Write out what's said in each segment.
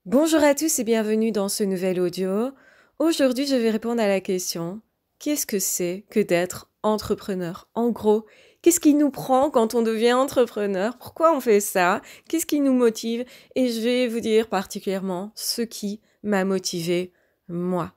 Bonjour à tous et bienvenue dans ce nouvel audio. Aujourd'hui, je vais répondre à la question: qu'est-ce que c'est que d'être entrepreneur? En gros, qu'est-ce qui nous prend quand on devient entrepreneur? Pourquoi on fait ça? Qu'est-ce qui nous motive? Et je vais vous dire particulièrement ce qui m'a motivé, moi.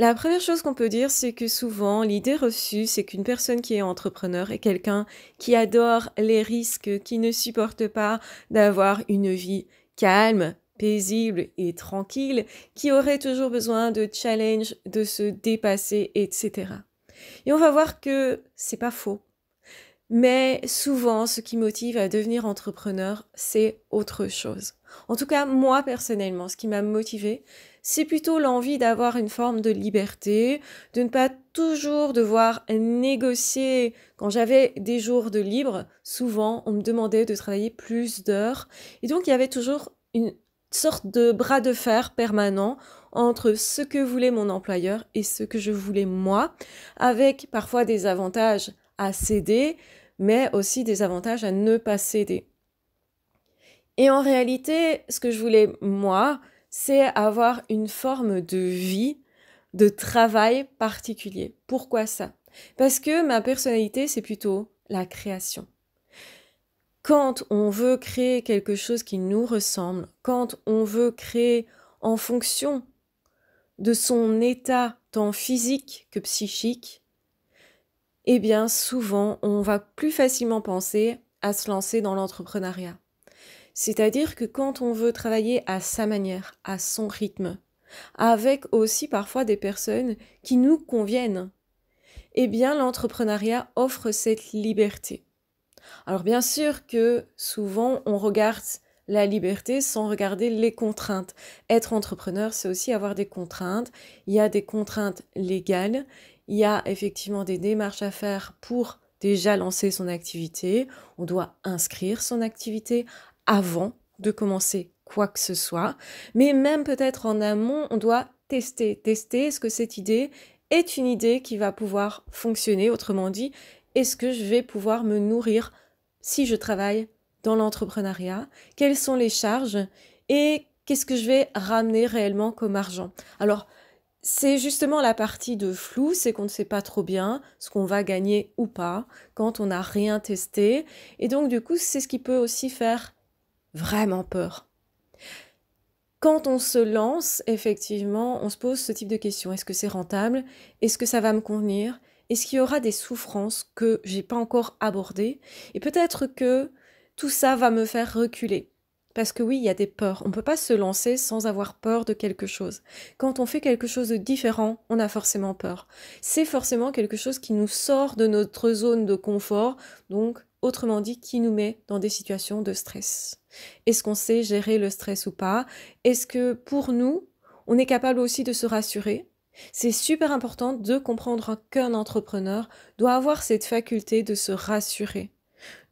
La première chose qu'on peut dire, c'est que souvent, l'idée reçue, c'est qu'une personne qui est entrepreneur est quelqu'un qui adore les risques, qui ne supporte pas d'avoir une vie calme, paisible et tranquille, qui aurait toujours besoin de challenge, de se dépasser, etc. Et on va voir que c'est pas faux. Mais souvent, ce qui motive à devenir entrepreneur, c'est autre chose. En tout cas, moi personnellement, ce qui m'a motivée, c'est plutôt l'envie d'avoir une forme de liberté, de ne pas toujours devoir négocier. Quand j'avais des jours de libre, souvent, on me demandait de travailler plus d'heures. Et donc, il y avait toujours une sorte de bras de fer permanent entre ce que voulait mon employeur et ce que je voulais moi, avec parfois des avantages à céder, mais aussi des avantages à ne pas céder. Et en réalité, ce que je voulais, moi, c'est avoir une forme de vie, de travail particulier. Pourquoi ça? Parce que ma personnalité, c'est plutôt la création. Quand on veut créer quelque chose qui nous ressemble, quand on veut créer en fonction de son état tant physique que psychique, eh bien souvent on va plus facilement penser à se lancer dans l'entrepreneuriat. C'est-à-dire que quand on veut travailler à sa manière, à son rythme, avec aussi parfois des personnes qui nous conviennent, eh bien l'entrepreneuriat offre cette liberté. Alors bien sûr que souvent on regarde la liberté sans regarder les contraintes. Être entrepreneur, c'est aussi avoir des contraintes. Il y a des contraintes légales, il y a effectivement des démarches à faire pour déjà lancer son activité. On doit inscrire son activité avant de commencer quoi que ce soit. Mais même peut-être en amont, on doit tester. Tester, est-ce que cette idée est une idée qui va pouvoir fonctionner? Autrement dit, est-ce que je vais pouvoir me nourrir si je travaille dans l'entrepreneuriat? Quelles sont les charges et qu'est-ce que je vais ramener réellement comme argent? Alors, c'est justement la partie de flou, c'est qu'on ne sait pas trop bien ce qu'on va gagner ou pas quand on n'a rien testé. Et donc, du coup, c'est ce qui peut aussi faire vraiment peur. Quand on se lance, effectivement, on se pose ce type de questions. Est-ce que c'est rentable? Est-ce que ça va me convenir? Est-ce qu'il y aura des souffrances que j'ai pas encore abordées? Et peut-être que tout ça va me faire reculer. Parce que oui, il y a des peurs. On ne peut pas se lancer sans avoir peur de quelque chose. Quand on fait quelque chose de différent, on a forcément peur. C'est forcément quelque chose qui nous sort de notre zone de confort, donc autrement dit, qui nous met dans des situations de stress. Est-ce qu'on sait gérer le stress ou pas? Est-ce que pour nous, on est capable aussi de se rassurer? C'est super important de comprendre qu'un entrepreneur doit avoir cette faculté de se rassurer,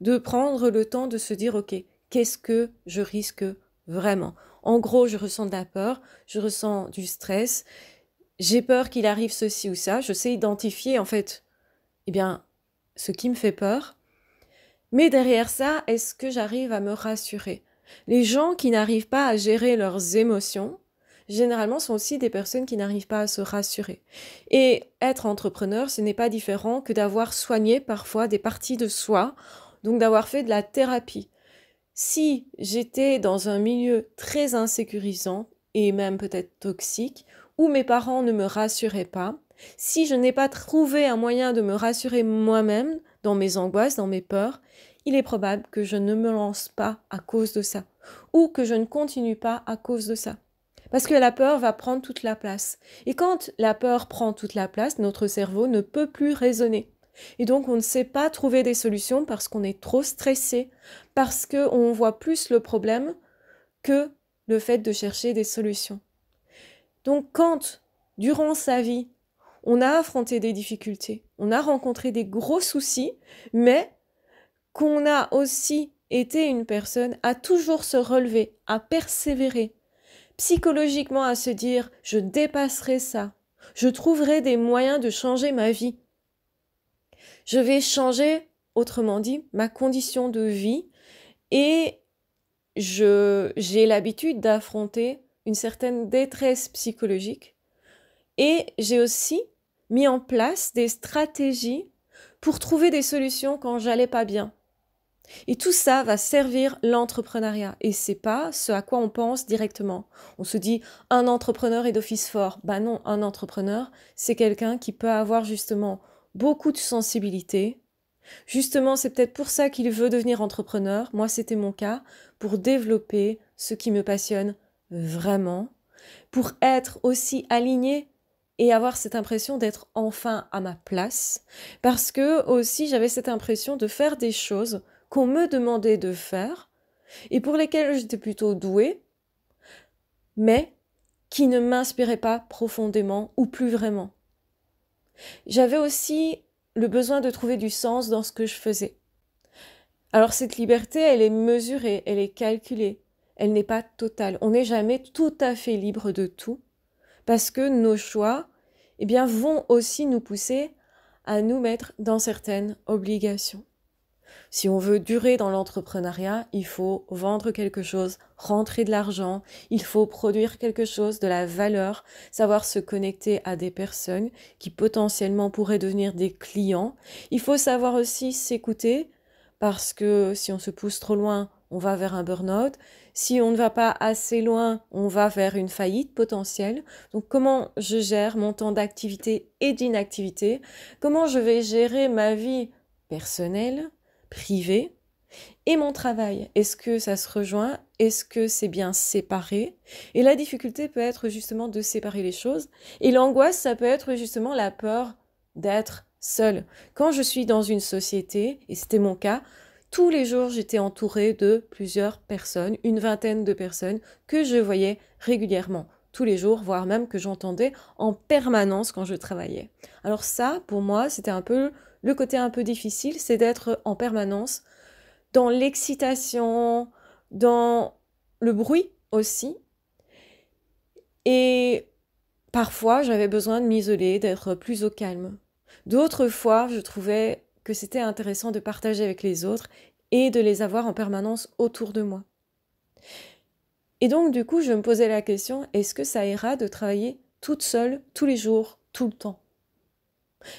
de prendre le temps de se dire, OK, qu'est-ce que je risque vraiment? En gros, je ressens de la peur, je ressens du stress, j'ai peur qu'il arrive ceci ou ça, je sais identifier en fait, eh bien, ce qui me fait peur, mais derrière ça, est-ce que j'arrive à me rassurer? Les gens qui n'arrivent pas à gérer leurs émotions, généralement sont aussi des personnes qui n'arrivent pas à se rassurer. Et être entrepreneur, ce n'est pas différent que d'avoir soigné parfois des parties de soi, donc d'avoir fait de la thérapie. Si j'étais dans un milieu très insécurisant et même peut-être toxique, où mes parents ne me rassuraient pas, si je n'ai pas trouvé un moyen de me rassurer moi-même dans mes angoisses, dans mes peurs, il est probable que je ne me lance pas à cause de ça, ou que je ne continue pas à cause de ça. Parce que la peur va prendre toute la place. Et quand la peur prend toute la place, notre cerveau ne peut plus raisonner. Et donc on ne sait pas trouver des solutions parce qu'on est trop stressé, parce qu'on voit plus le problème que le fait de chercher des solutions. Donc quand, durant sa vie, on a affronté des difficultés, on a rencontré des gros soucis, mais qu'on a aussi été une personne à toujours se relever, à persévérer, psychologiquement à se dire je dépasserai ça, je trouverai des moyens de changer ma vie. Je vais changer, autrement dit, ma condition de vie et j'ai l'habitude d'affronter une certaine détresse psychologique et j'ai aussi mis en place des stratégies pour trouver des solutions quand j'allais pas bien. Et tout ça va servir l'entrepreneuriat. Et c'est pas ce à quoi on pense directement. On se dit, un entrepreneur est d'office fort. Ben non, un entrepreneur, c'est quelqu'un qui peut avoir justement beaucoup de sensibilité. Justement, c'est peut-être pour ça qu'il veut devenir entrepreneur. Moi, c'était mon cas, pour développer ce qui me passionne vraiment, pour être aussi aligné et avoir cette impression d'être enfin à ma place. Parce que aussi, j'avais cette impression de faire des choses qu'on me demandait de faire et pour lesquelles j'étais plutôt douée, mais qui ne m'inspiraient pas profondément ou plus vraiment. J'avais aussi le besoin de trouver du sens dans ce que je faisais. Alors cette liberté, elle est mesurée, elle est calculée, elle n'est pas totale. On n'est jamais tout à fait libre de tout parce que nos choix, eh bien, vont aussi nous pousser à nous mettre dans certaines obligations. Si on veut durer dans l'entrepreneuriat, il faut vendre quelque chose, rentrer de l'argent, il faut produire quelque chose, de la valeur, savoir se connecter à des personnes qui potentiellement pourraient devenir des clients. Il faut savoir aussi s'écouter parce que si on se pousse trop loin, on va vers un burn-out. Si on ne va pas assez loin, on va vers une faillite potentielle. Donc comment je gère mon temps d'activité et d'inactivité? Comment je vais gérer ma vie personnelle, privée, et mon travail? Est-ce que ça se rejoint? Est-ce que c'est bien séparé? Et la difficulté peut être justement de séparer les choses. Et l'angoisse, ça peut être justement la peur d'être seule. Quand je suis dans une société, et c'était mon cas, tous les jours, j'étais entourée de plusieurs personnes, une vingtaine de personnes que je voyais régulièrement, tous les jours, voire même que j'entendais en permanence quand je travaillais. Alors ça, pour moi, c'était un peu le côté un peu difficile, c'est d'être en permanence dans l'excitation, dans le bruit aussi. Et parfois, j'avais besoin de m'isoler, d'être plus au calme. D'autres fois, je trouvais que c'était intéressant de partager avec les autres et de les avoir en permanence autour de moi. Et donc, du coup, je me posais la question, est-ce que ça ira de travailler toute seule, tous les jours, tout le temps?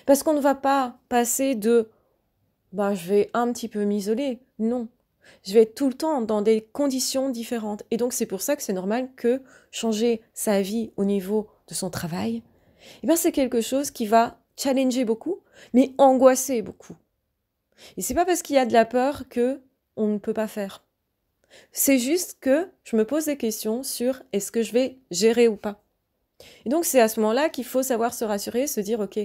Parce qu'on ne va pas passer de je vais un petit peu m'isoler. Non. Je vais être tout le temps dans des conditions différentes. Et donc, c'est pour ça que c'est normal que changer sa vie au niveau de son travail, c'est quelque chose qui va challenger beaucoup, mais angoisser beaucoup. Et c'est pas parce qu'il y a de la peur que on ne peut pas faire. C'est juste que je me pose des questions sur est-ce que je vais gérer ou pas. Et donc, c'est à ce moment-là qu'il faut savoir se rassurer, se dire, ok,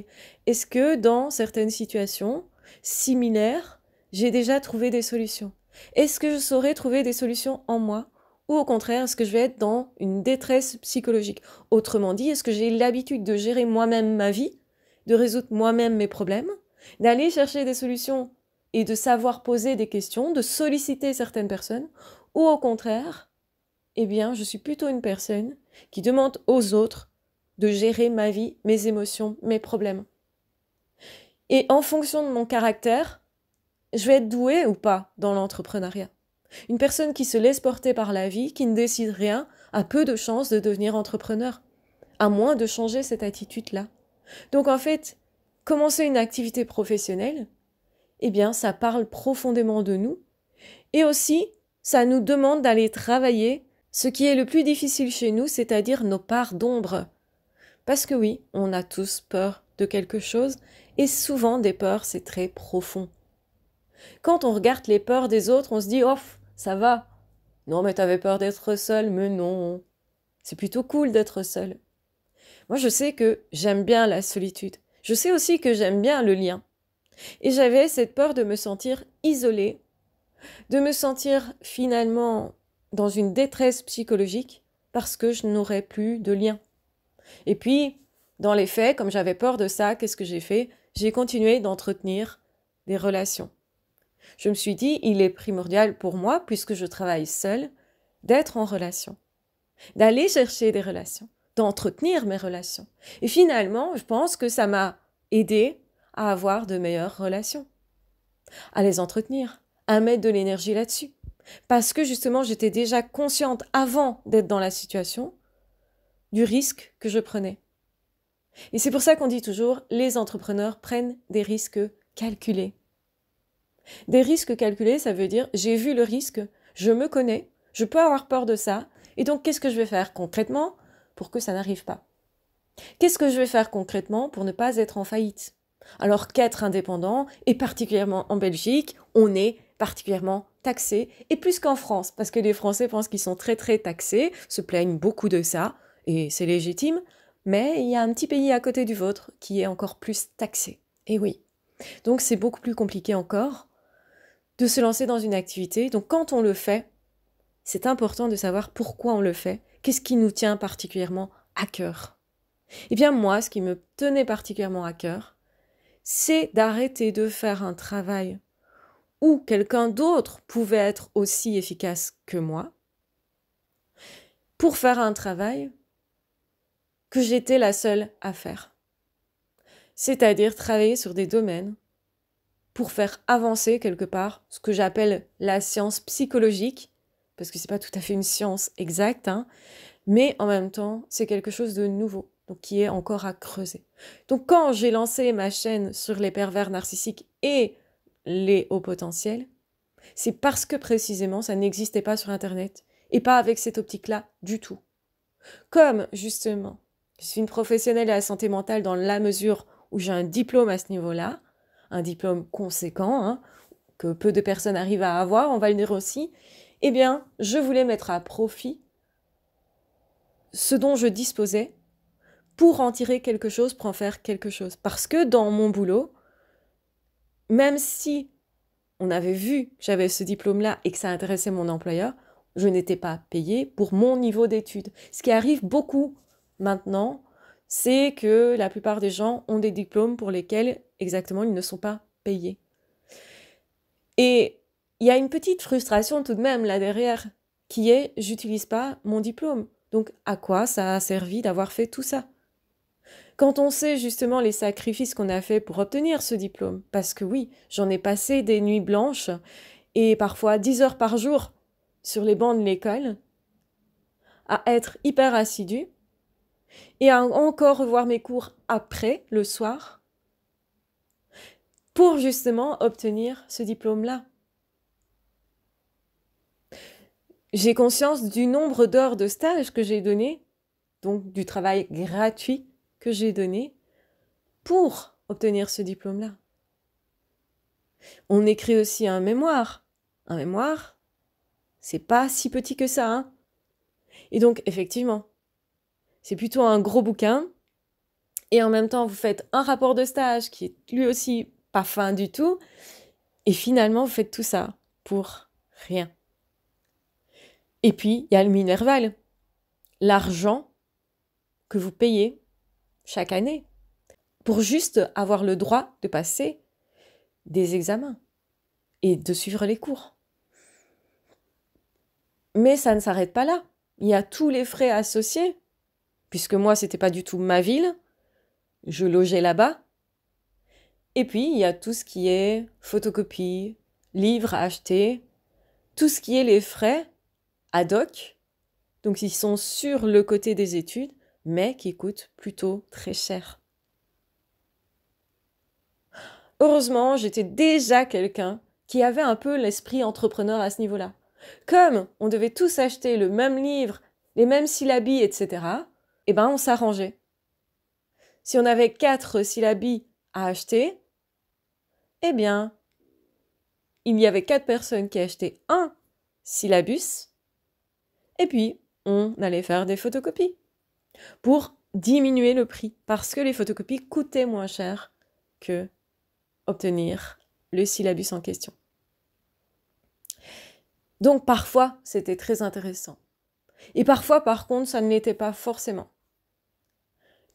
est-ce que dans certaines situations similaires, j'ai déjà trouvé des solutions? Est-ce que je saurais trouver des solutions en moi? Ou au contraire, est-ce que je vais être dans une détresse psychologique? Autrement dit, est-ce que j'ai l'habitude de gérer moi-même ma vie, de résoudre moi-même mes problèmes, d'aller chercher des solutions et de savoir poser des questions, de solliciter certaines personnes? Ou au contraire, je suis plutôt une personne qui demande aux autres de gérer ma vie, mes émotions, mes problèmes. Et en fonction de mon caractère, je vais être douée ou pas dans l'entrepreneuriat. Une personne qui se laisse porter par la vie, qui ne décide rien, a peu de chances de devenir entrepreneur, à moins de changer cette attitude-là. Donc en fait, commencer une activité professionnelle, ça parle profondément de nous. Et aussi, ça nous demande d'aller travailler ce qui est le plus difficile chez nous, c'est-à-dire nos parts d'ombre. Parce que oui, on a tous peur de quelque chose, et souvent des peurs, c'est très profond. Quand on regarde les peurs des autres, on se dit « Oh, ça va. Non, mais t'avais peur d'être seul, mais non. C'est plutôt cool d'être seul. » Moi, je sais que j'aime bien la solitude. Je sais aussi que j'aime bien le lien. Et j'avais cette peur de me sentir isolée, de me sentir finalement dans une détresse psychologique parce que je n'aurais plus de lien. Et puis, dans les faits, comme j'avais peur de ça, qu'est-ce que j'ai fait? J'ai continué d'entretenir des relations. Je me suis dit, il est primordial pour moi, puisque je travaille seule, d'être en relation, d'aller chercher des relations, d'entretenir mes relations. Et finalement, je pense que ça m'a aidé à avoir de meilleures relations, à les entretenir, à mettre de l'énergie là-dessus. Parce que justement, j'étais déjà consciente avant d'être dans la situation du risque que je prenais. Et c'est pour ça qu'on dit toujours, les entrepreneurs prennent des risques calculés. Des risques calculés, ça veut dire, j'ai vu le risque, je me connais, je peux avoir peur de ça, et donc qu'est-ce que je vais faire concrètement pour que ça n'arrive pas? Qu'est-ce que je vais faire concrètement pour ne pas être en faillite? Alors qu'être indépendant, et particulièrement en Belgique, on est particulièrement taxé, et plus qu'en France, parce que les Français pensent qu'ils sont très très taxés, se plaignent beaucoup de ça, et c'est légitime, mais il y a un petit pays à côté du vôtre qui est encore plus taxé. Et oui. Donc c'est beaucoup plus compliqué encore de se lancer dans une activité. Donc quand on le fait, c'est important de savoir pourquoi on le fait, qu'est-ce qui nous tient particulièrement à cœur. Eh bien moi, ce qui me tenait particulièrement à cœur, c'est d'arrêter de faire un travail où quelqu'un d'autre pouvait être aussi efficace que moi, pour faire un travail que j'étais la seule à faire. C'est-à-dire travailler sur des domaines pour faire avancer quelque part ce que j'appelle la science psychologique, parce que c'est pas tout à fait une science exacte, hein, mais en même temps, c'est quelque chose de nouveau, donc qui est encore à creuser. Donc quand j'ai lancé ma chaîne sur les pervers narcissiques et les hauts potentiels, c'est parce que précisément ça n'existait pas sur Internet, et pas avec cette optique-là du tout. Comme, justement, je suis une professionnelle de la santé mentale dans la mesure où j'ai un diplôme à ce niveau-là, un diplôme conséquent, hein, que peu de personnes arrivent à avoir, on va le dire aussi, eh bien, je voulais mettre à profit ce dont je disposais pour en tirer quelque chose, pour en faire quelque chose. Parce que dans mon boulot, même si on avait vu que j'avais ce diplôme-là et que ça intéressait mon employeur, je n'étais pas payée pour mon niveau d'études. Ce qui arrive beaucoup maintenant, c'est que la plupart des gens ont des diplômes pour lesquels exactement ils ne sont pas payés. Et il y a une petite frustration tout de même là derrière, qui est j'utilise pas mon diplôme. Donc à quoi ça a servi d'avoir fait tout ça? Quand on sait justement les sacrifices qu'on a fait pour obtenir ce diplôme, parce que oui, j'en ai passé des nuits blanches et parfois 10 heures par jour sur les bancs de l'école, à être hyper assidue et à encore revoir mes cours après, le soir, pour justement obtenir ce diplôme-là. J'ai conscience du nombre d'heures de stage que j'ai donné, donc du travail gratuit que j'ai donné pour obtenir ce diplôme-là. On écrit aussi un mémoire. Un mémoire, c'est pas si petit que ça, hein. Et donc, effectivement, c'est plutôt un gros bouquin. Et en même temps, vous faites un rapport de stage qui est lui aussi pas fin du tout. Et finalement, vous faites tout ça pour rien. Et puis, il y a le Minerval. L'argent que vous payez chaque année pour juste avoir le droit de passer des examens et de suivre les cours. Mais ça ne s'arrête pas là. Il y a tous les frais associés, puisque moi, c'était pas du tout ma ville. Je logeais là-bas. Et puis, il y a tout ce qui est photocopie, livres à acheter, tout ce qui est les frais ad hoc, donc ils sont sur le côté des études, mais qui coûtent plutôt très cher. Heureusement, j'étais déjà quelqu'un qui avait un peu l'esprit entrepreneur à ce niveau-là. Comme on devait tous acheter le même livre, les mêmes syllabes, etc., eh ben on s'arrangeait. Si on avait 4 syllabes à acheter, eh bien, il y avait 4 personnes qui achetaient un syllabus, et puis on allait faire des photocopies pour diminuer le prix, parce que les photocopies coûtaient moins cher que obtenir le syllabus en question. Donc parfois, c'était très intéressant. Et parfois, par contre, ça ne l'était pas forcément.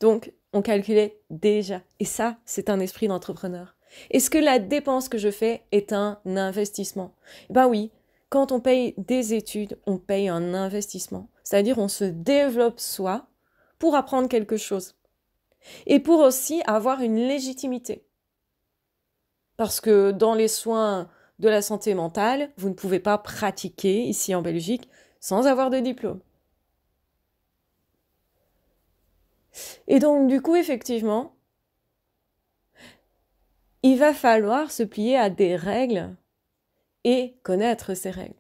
Donc, on calculait déjà. Et ça, c'est un esprit d'entrepreneur. Est-ce que la dépense que je fais est un investissement? Ben oui, quand on paye des études, on paye un investissement. C'est-à-dire, on se développe soi pour apprendre quelque chose. Et pour aussi avoir une légitimité. Parce que dans les soins de la santé mentale, vous ne pouvez pas pratiquer ici en Belgique sans avoir de diplôme. Et donc, du coup, effectivement, il va falloir se plier à des règles et connaître ces règles.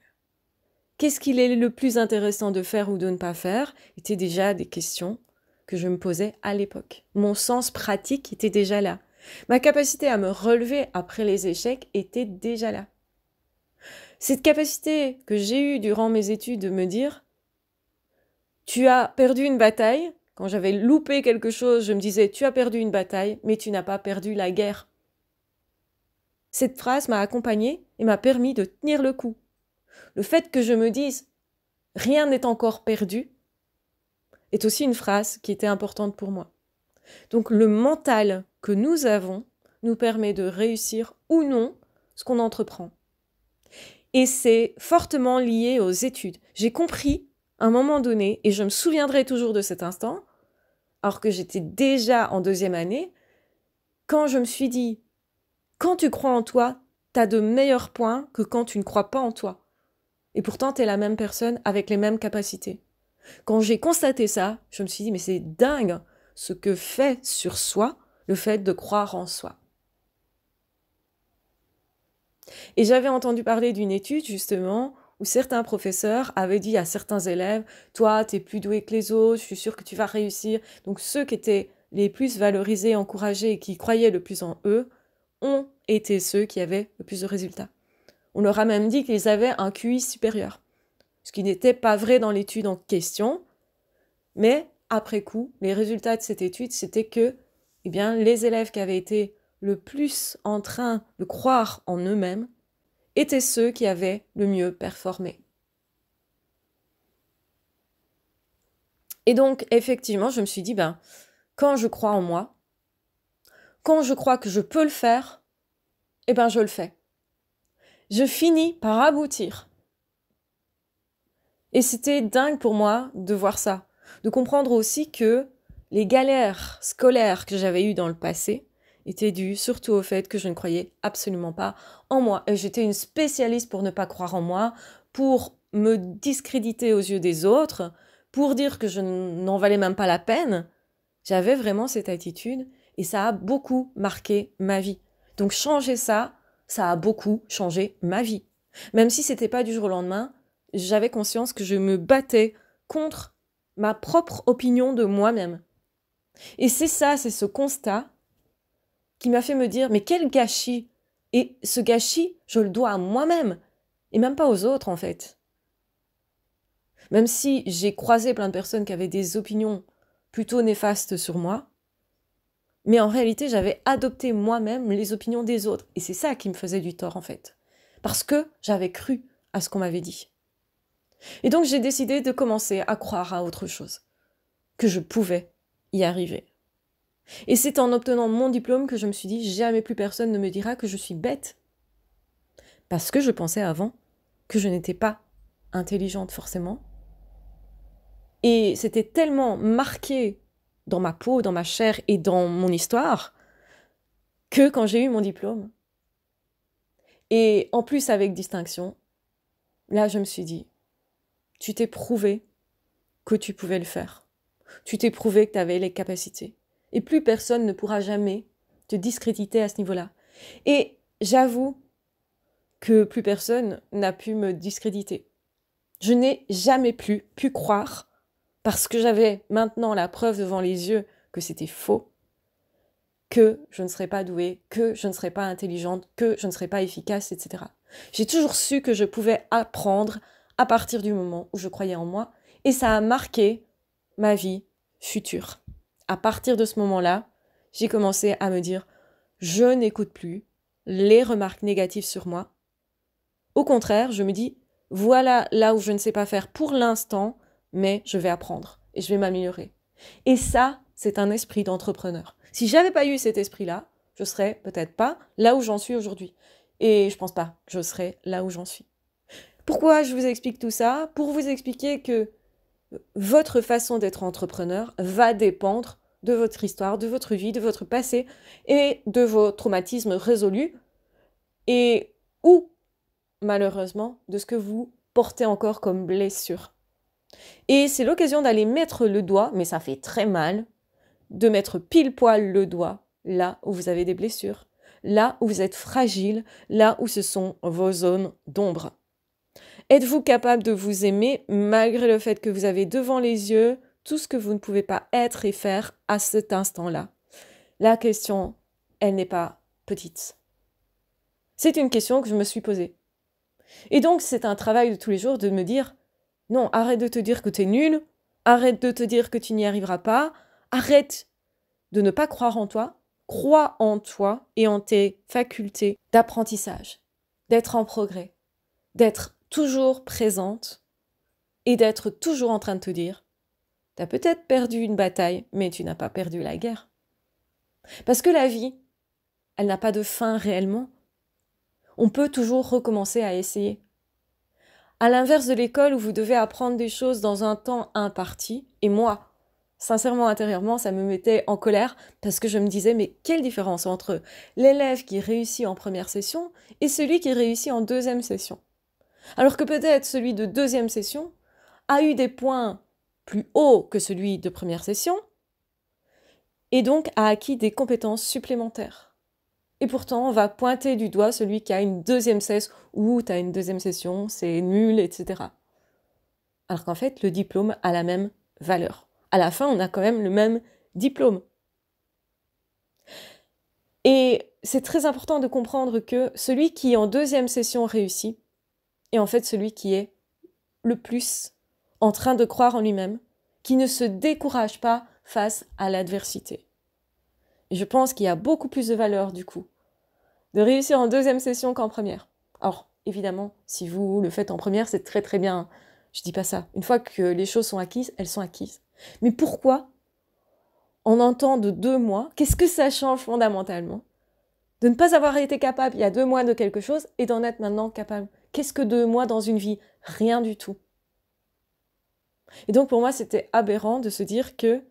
Qu'est-ce qu'il est le plus intéressant de faire ou de ne pas faire étaient déjà des questions que je me posais à l'époque. Mon sens pratique était déjà là. Ma capacité à me relever après les échecs était déjà là. Cette capacité que j'ai eue durant mes études de me dire « Tu as perdu une bataille », quand j'avais loupé quelque chose, je me disais « Tu as perdu une bataille, mais tu n'as pas perdu la guerre ». Cette phrase m'a accompagnée et m'a permis de tenir le coup. Le fait que je me dise « Rien n'est encore perdu » est aussi une phrase qui était importante pour moi. Donc le mental que nous avons nous permet de réussir ou non ce qu'on entreprend. Et c'est fortement lié aux études. J'ai compris à un moment donné, et je me souviendrai toujours de cet instant, alors que j'étais déjà en 2e année, quand je me suis dit, quand tu crois en toi, tu as de meilleurs points que quand tu ne crois pas en toi. Et pourtant, tu es la même personne avec les mêmes capacités. Quand j'ai constaté ça, je me suis dit, mais c'est dingue ce que fait sur soi le fait de croire en soi. Et j'avais entendu parler d'une étude, justement, où certains professeurs avaient dit à certains élèves « Toi, tu es plus doué que les autres, je suis sûre que tu vas réussir. » Donc ceux qui étaient les plus valorisés, encouragés et qui croyaient le plus en eux ont été ceux qui avaient le plus de résultats. On leur a même dit qu'ils avaient un QI supérieur. Ce qui n'était pas vrai dans l'étude en question, mais après coup, les résultats de cette étude, c'était que les élèves qui avaient été le plus en train de croire en eux-mêmes étaient ceux qui avaient le mieux performé. Et donc, effectivement, je me suis dit, quand je crois en moi, quand je crois que je peux le faire, je le fais. Je finis par aboutir. Et c'était dingue pour moi de voir ça, de comprendre aussi que les galères scolaires que j'avais eues dans le passé étaient dues surtout au fait que je ne croyais absolument pas en moi. Et j'étais une spécialiste pour ne pas croire en moi, pour me discréditer aux yeux des autres, pour dire que je n'en valais même pas la peine. J'avais vraiment cette attitude et ça a beaucoup marqué ma vie. Donc changer ça, ça a beaucoup changé ma vie. Même si c'était pas du jour au lendemain, j'avais conscience que je me battais contre ma propre opinion de moi-même. Et c'est ça, c'est ce constat qui m'a fait me dire, mais quel gâchis! Et ce gâchis, je le dois à moi-même, et même pas aux autres en fait. Même si j'ai croisé plein de personnes qui avaient des opinions plutôt néfastes sur moi, mais en réalité, j'avais adopté moi-même les opinions des autres. Et c'est ça qui me faisait du tort en fait. Parce que j'avais cru à ce qu'on m'avait dit. Et donc j'ai décidé de commencer à croire à autre chose, que je pouvais y arriver. Et c'est en obtenant mon diplôme que je me suis dit jamais plus personne ne me dira que je suis bête. Parce que je pensais avant que je n'étais pas intelligente forcément. Et c'était tellement marqué dans ma peau, dans ma chair et dans mon histoire que quand j'ai eu mon diplôme, et en plus avec distinction, là je me suis dit, tu t'es prouvé que tu pouvais le faire. Tu t'es prouvé que tu avais les capacités. Et plus personne ne pourra jamais te discréditer à ce niveau-là. Et j'avoue que plus personne n'a pu me discréditer. Je n'ai jamais plus pu croire, parce que j'avais maintenant la preuve devant les yeux que c'était faux, que je ne serais pas douée, que je ne serais pas intelligente, que je ne serais pas efficace, etc. J'ai toujours su que je pouvais apprendre à partir du moment où je croyais en moi, et ça a marqué ma vie future. À partir de ce moment-là, j'ai commencé à me dire « je n'écoute plus les remarques négatives sur moi ». Au contraire, je me dis « voilà là où je ne sais pas faire pour l'instant, mais je vais apprendre et je vais m'améliorer ». Et ça, c'est un esprit d'entrepreneur. Si j'avais pas eu cet esprit-là, je serais peut-être pas là où j'en suis aujourd'hui. Et je pense pas que je serais là où j'en suis. Pourquoi je vous explique tout ça? Pour vous expliquer que votre façon d'être entrepreneur va dépendre de votre histoire, de votre vie, de votre passé et de vos traumatismes résolus. Et où malheureusement, de ce que vous portez encore comme blessure. Et c'est l'occasion d'aller mettre le doigt, mais ça fait très mal, de mettre pile poil le doigt là où vous avez des blessures, là où vous êtes fragile, là où ce sont vos zones d'ombre. Êtes-vous capable de vous aimer malgré le fait que vous avez devant les yeux tout ce que vous ne pouvez pas être et faire à cet instant-là? La question, elle n'est pas petite. C'est une question que je me suis posée. Et donc, c'est un travail de tous les jours de me dire, non, arrête de te dire que tu es nul, arrête de te dire que tu n'y arriveras pas, arrête de ne pas croire en toi, crois en toi et en tes facultés d'apprentissage, d'être en progrès, d'être toujours présente et d'être toujours en train de te dire, tu as peut-être perdu une bataille, mais tu n'as pas perdu la guerre. Parce que la vie, elle n'a pas de fin réellement. On peut toujours recommencer à essayer. À l'inverse de l'école où vous devez apprendre des choses dans un temps imparti, et moi, sincèrement, intérieurement, ça me mettait en colère parce que je me disais, mais quelle différence entre l'élève qui réussit en première session et celui qui réussit en deuxième session. Alors que peut-être celui de deuxième session a eu des points plus hauts que celui de première session et donc a acquis des compétences supplémentaires. Et pourtant, on va pointer du doigt celui qui a une deuxième session, ou tu as une deuxième session, c'est nul, etc. Alors qu'en fait, le diplôme a la même valeur. À la fin, on a quand même le même diplôme. Et c'est très important de comprendre que celui qui en deuxième session réussit est en fait celui qui est le plus en train de croire en lui-même, qui ne se décourage pas face à l'adversité. Et je pense qu'il y a beaucoup plus de valeur du coup de réussir en deuxième session qu'en première. Alors, évidemment, si vous le faites en première, c'est très très bien. Je dis pas ça. Une fois que les choses sont acquises, elles sont acquises. Mais pourquoi, en un temps de 2 mois, qu'est-ce que ça change fondamentalement de ne pas avoir été capable il y a 2 mois de quelque chose et d'en être maintenant capable? Qu'est-ce que 2 mois dans une vie? Rien du tout. Et donc pour moi, c'était aberrant de se dire que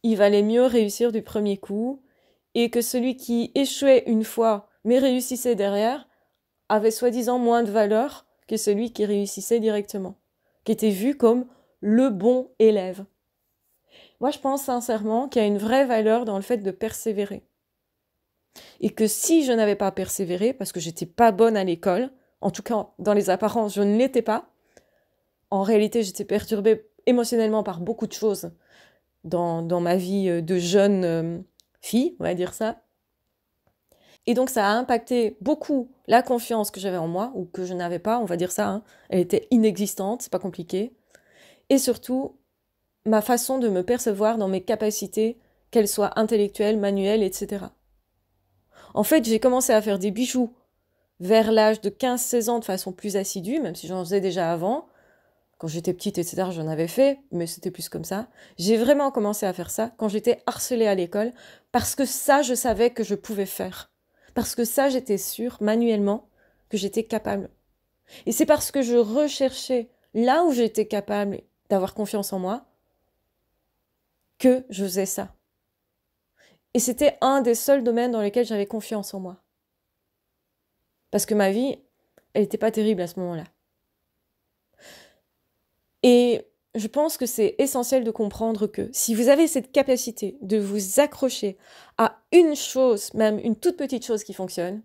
il valait mieux réussir du premier coup et que celui qui échouait une fois mais réussissait derrière avait soi-disant moins de valeur que celui qui réussissait directement, qui était vu comme le bon élève. Moi, je pense sincèrement qu'il y a une vraie valeur dans le fait de persévérer. Et que si je n'avais pas persévéré, parce que j'étais pas bonne à l'école, en tout cas dans les apparences, je ne l'étais pas, en réalité, j'étais perturbée émotionnellement par beaucoup de choses dans ma vie de jeune fille, on va dire ça. Et donc ça a impacté beaucoup la confiance que j'avais en moi, ou que je n'avais pas, on va dire ça, hein. Elle était inexistante, c'est pas compliqué. Et surtout, ma façon de me percevoir dans mes capacités, qu'elles soient intellectuelles, manuelles, etc. En fait, j'ai commencé à faire des bijoux vers l'âge de 15-16 ans de façon plus assidue, même si j'en faisais déjà avant. Quand j'étais petite, etc., j'en avais fait, mais c'était plus comme ça. J'ai vraiment commencé à faire ça quand j'étais harcelée à l'école, parce que ça, je savais que je pouvais faire. Parce que ça, j'étais sûre, manuellement, que j'étais capable. Et c'est parce que je recherchais là où j'étais capable d'avoir confiance en moi, que je faisais ça. Et c'était un des seuls domaines dans lesquels j'avais confiance en moi. Parce que ma vie, elle n'était pas terrible à ce moment-là. Et je pense que c'est essentiel de comprendre que si vous avez cette capacité de vous accrocher à une chose, même une toute petite chose qui fonctionne,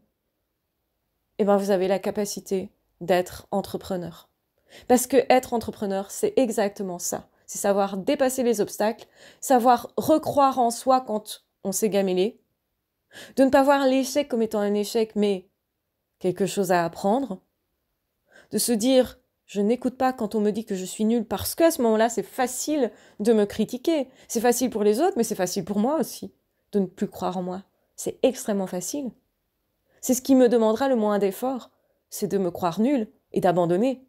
eh ben vous avez la capacité d'être entrepreneur. Parce que être entrepreneur, c'est exactement ça. C'est savoir dépasser les obstacles, savoir recroire en soi quand on s'est gamellé, de ne pas voir l'échec comme étant un échec, mais quelque chose à apprendre, de se dire je n'écoute pas quand on me dit que je suis nulle parce qu'à ce moment-là, c'est facile de me critiquer. C'est facile pour les autres, mais c'est facile pour moi aussi de ne plus croire en moi. C'est extrêmement facile. C'est ce qui me demandera le moins d'efforts, c'est de me croire nulle et d'abandonner.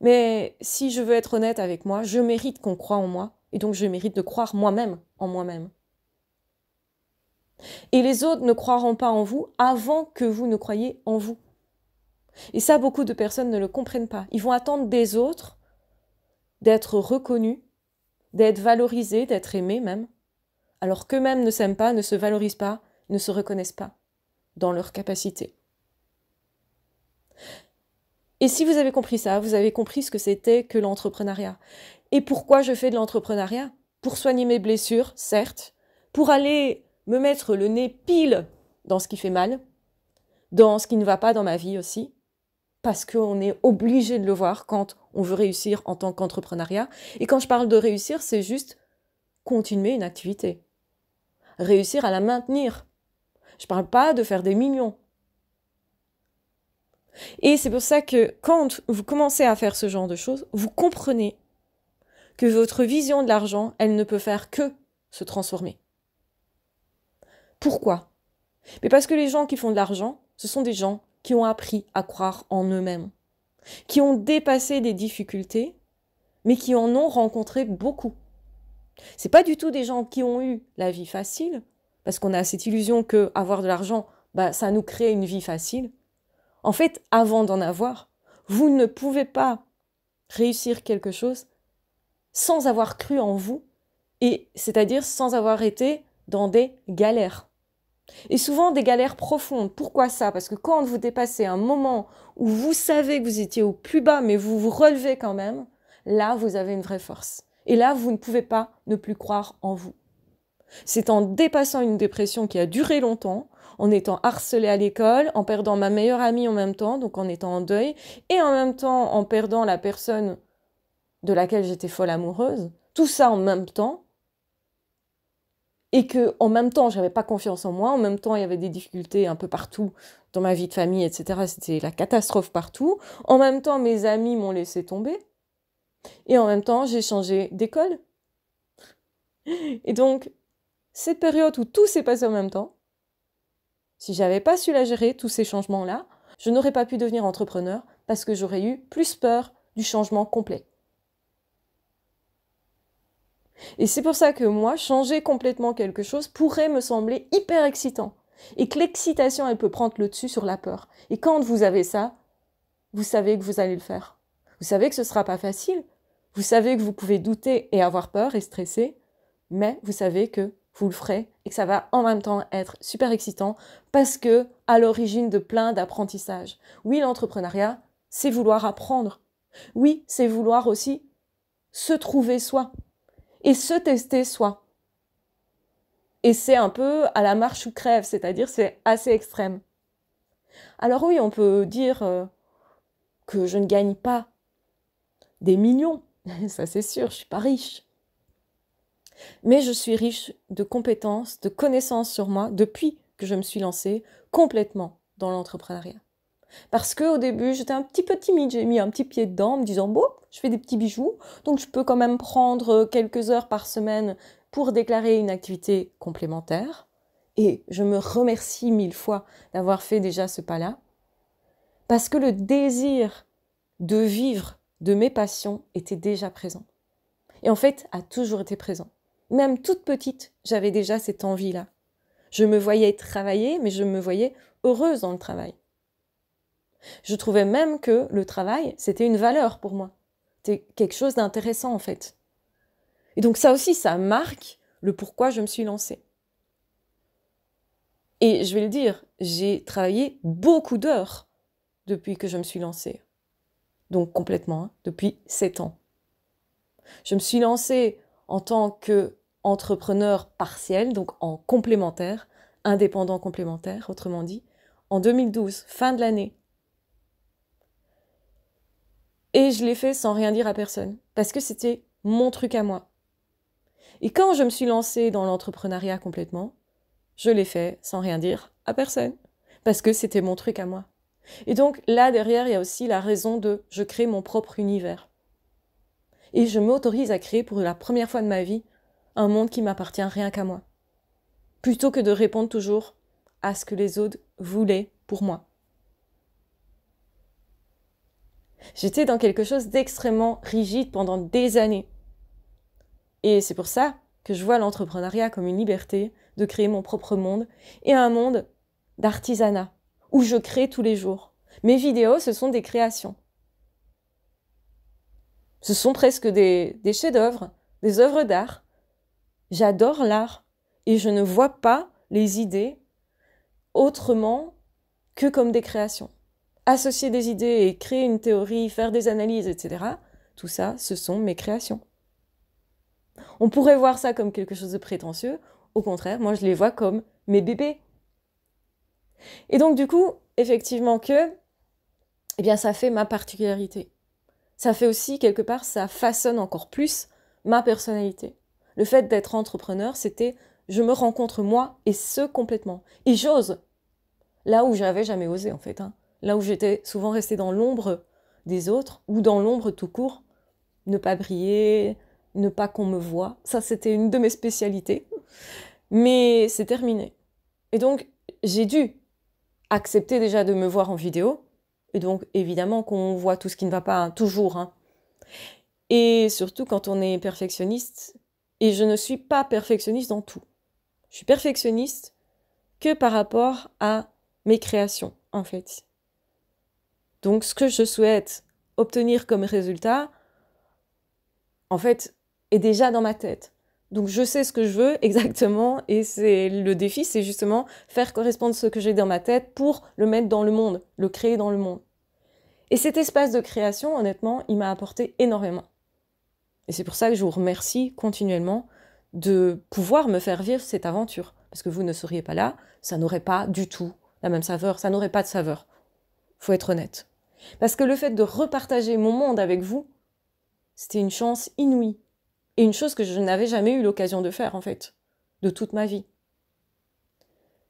Mais si je veux être honnête avec moi, je mérite qu'on croie en moi et donc je mérite de croire moi-même en moi-même. Et les autres ne croiront pas en vous avant que vous ne croyiez en vous. Et ça, beaucoup de personnes ne le comprennent pas. Ils vont attendre des autres d'être reconnus, d'être valorisés, d'être aimés même, alors qu'eux-mêmes ne s'aiment pas, ne se valorisent pas, ne se reconnaissent pas dans leurs capacités. Et si vous avez compris ça, vous avez compris ce que c'était que l'entrepreneuriat. Et pourquoi je fais de l'entrepreneuriat? Pour soigner mes blessures, certes, pour aller me mettre le nez pile dans ce qui fait mal, dans ce qui ne va pas dans ma vie aussi, parce qu'on est obligé de le voir quand on veut réussir en tant qu'entrepreneuriat. Et quand je parle de réussir, c'est juste continuer une activité, réussir à la maintenir. Je ne parle pas de faire des millions. Et c'est pour ça que quand vous commencez à faire ce genre de choses, vous comprenez que votre vision de l'argent, elle ne peut faire que se transformer. Pourquoi? Mais parce que les gens qui font de l'argent, ce sont des gens qui ont appris à croire en eux-mêmes, qui ont dépassé des difficultés, mais qui en ont rencontré beaucoup. C'est pas du tout des gens qui ont eu la vie facile, parce qu'on a cette illusion que avoir de l'argent, ça nous crée une vie facile. En fait, avant d'en avoir, vous ne pouvez pas réussir quelque chose sans avoir cru en vous, et c'est-à-dire sans avoir été dans des galères. Et souvent des galères profondes. Pourquoi ça? Parce que quand vous dépassez un moment où vous savez que vous étiez au plus bas, mais vous vous relevez quand même, là, vous avez une vraie force. Et là, vous ne pouvez pas ne plus croire en vous. C'est en dépassant une dépression qui a duré longtemps, en étant harcelée à l'école, en perdant ma meilleure amie en même temps, donc en étant en deuil, et en même temps en perdant la personne de laquelle j'étais folle amoureuse, tout ça en même temps, et que en même temps, j'avais pas confiance en moi, en même temps, il y avait des difficultés un peu partout dans ma vie de famille, etc. C'était la catastrophe partout. En même temps, mes amis m'ont laissé tomber. Et en même temps, j'ai changé d'école. Et donc, cette période où tout s'est passé en même temps, si j'avais pas su la gérer, tous ces changements-là, je n'aurais pas pu devenir entrepreneur parce que j'aurais eu plus peur du changement complet. Et c'est pour ça que moi, changer complètement quelque chose pourrait me sembler hyper excitant. Et que l'excitation, elle peut prendre le dessus sur la peur. Et quand vous avez ça, vous savez que vous allez le faire. Vous savez que ce ne sera pas facile. Vous savez que vous pouvez douter et avoir peur et stresser. Mais vous savez que vous le ferez et que ça va en même temps être super excitant parce que à l'origine de plein d'apprentissages. Oui, l'entrepreneuriat, c'est vouloir apprendre. Oui, c'est vouloir aussi se trouver soi. Et se tester soi. Et c'est un peu à la marche ou crève, c'est-à-dire c'est assez extrême. Alors oui, on peut dire que je ne gagne pas des millions, ça c'est sûr, je ne suis pas riche. Mais je suis riche de compétences, de connaissances sur moi depuis que je me suis lancée complètement dans l'entrepreneuriat. Parce qu'au début, j'étais un petit peu timide, j'ai mis un petit pied dedans en me disant « Bon, je fais des petits bijoux, donc je peux quand même prendre quelques heures par semaine pour déclarer une activité complémentaire. » Et je me remercie 1000 fois d'avoir fait déjà ce pas-là. Parce que le désir de vivre de mes passions était déjà présent. Et en fait, a toujours été présent. Même toute petite, j'avais déjà cette envie-là. Je me voyais travailler, mais je me voyais heureuse dans le travail. Je trouvais même que le travail, c'était une valeur pour moi. C'était quelque chose d'intéressant en fait. Et donc ça aussi, ça marque le pourquoi je me suis lancée. Et je vais le dire, j'ai travaillé beaucoup d'heures depuis que je me suis lancée. Donc complètement, depuis 7 ans. Je me suis lancée en tant qu'entrepreneur partiel, donc en complémentaire, indépendant complémentaire, autrement dit, en 2012, fin de l'année. Et je l'ai fait sans rien dire à personne, parce que c'était mon truc à moi. Et quand je me suis lancée dans l'entrepreneuriat complètement, je l'ai fait sans rien dire à personne, parce que c'était mon truc à moi. Et donc là, derrière, il y a aussi la raison de « je crée mon propre univers ». Et je m'autorise à créer pour la première fois de ma vie un monde qui m'appartient rien qu'à moi, plutôt que de répondre toujours à ce que les autres voulaient pour moi. J'étais dans quelque chose d'extrêmement rigide pendant des années. Et c'est pour ça que je vois l'entrepreneuriat comme une liberté de créer mon propre monde et un monde d'artisanat où je crée tous les jours. Mes vidéos, ce sont des créations. Ce sont presque des chefs-d'œuvre, des œuvres d'art. J'adore l'art et je ne vois pas les idées autrement que comme des créations. associer des idées et créer une théorie, faire des analyses, etc. Tout ça, ce sont mes créations. On pourrait voir ça comme quelque chose de prétentieux. Au contraire, moi, je les vois comme mes bébés. Et donc, du coup, effectivement eh bien, ça fait ma particularité. Ça fait aussi, quelque part, ça façonne encore plus ma personnalité. Le fait d'être entrepreneur, c'était, je me rencontre moi, et ce, complètement. Et j'ose. Là où j'avais jamais osé, en fait. Là où j'étais souvent restée dans l'ombre des autres, ou dans l'ombre tout court, ne pas briller, ne pas qu'on me voie. Ça, c'était une de mes spécialités. Mais c'est terminé. Et donc, j'ai dû accepter déjà de me voir en vidéo. Et donc, évidemment qu'on voit tout ce qui ne va pas, toujours. Et surtout quand on est perfectionniste. Et je ne suis pas perfectionniste dans tout. Je suis perfectionniste que par rapport à mes créations, en fait. Donc, ce que je souhaite obtenir comme résultat, en fait, est déjà dans ma tête. Donc, je sais ce que je veux exactement, et c'est le défi, c'est justement faire correspondre ce que j'ai dans ma tête pour le mettre dans le monde, le créer dans le monde. Et cet espace de création, honnêtement, il m'a apporté énormément. Et c'est pour ça que je vous remercie continuellement de pouvoir me faire vivre cette aventure. Parce que vous ne seriez pas là, ça n'aurait pas du tout la même saveur, ça n'aurait pas de saveur. Faut être honnête. Parce que le fait de repartager mon monde avec vous, c'était une chance inouïe. Et une chose que je n'avais jamais eu l'occasion de faire, en fait, de toute ma vie.